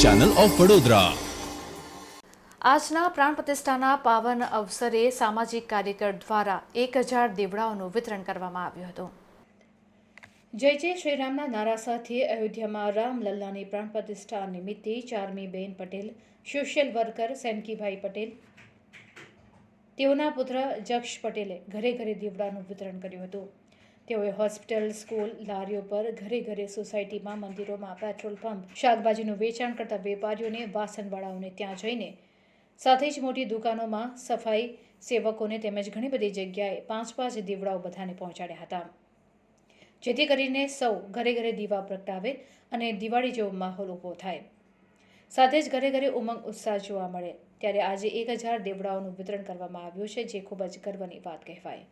Channel of Vadodara. આજના પ્રાણ પ્રતિષ્ઠાના પાવન અવસરે સામાજિક કાર્યકર દ્વારા 1000 દીવડાઓનું વિતરણ કરવામાં આવ્યું હતું। જય જય શ્રીરામના નારા સાથે અયોધ્યામાં રામલલ્લાની પ્રાણ પ્રતિષ્ઠા નિમિત્તે ચારમીબેન પટેલ, સોશિયલ વર્કર સેનકીભાઈ પટેલ, તેઓના પુત્ર જક્ષ પટેલે ઘરે ઘરે દીવડાનું વિતરણ કર્યું હતું। તેઓએ હોસ્પિટલ, સ્કૂલ, લારીઓ પર, ઘરે ઘરે, સોસાયટીમાં, મંદિરોમાં, પેટ્રોલ પંપ, શાકભાજીનું વેચાણ કરતા વેપારીઓને, વાસણવાળાઓને ત્યાં જઈને, સાથે જ મોટી દુકાનોમાં સફાઈ સેવકોને તેમજ ઘણી બધી જગ્યાએ 5-5 દીવડાઓ બધાને પહોંચાડ્યા હતા, જેથી કરીને સૌ ઘરે ઘરે દીવા પ્રગટાવે અને દિવાળી જેવો માહોલ ઊભો થાય, સાથે જ ઘરે ઘરે ઉમંગ ઉત્સાહ જોવા મળે। ત્યારે આજે 1000 દીવડાઓનું વિતરણ કરવામાં આવ્યું છે, જે ખૂબ જ ગર્વની વાત કહેવાય।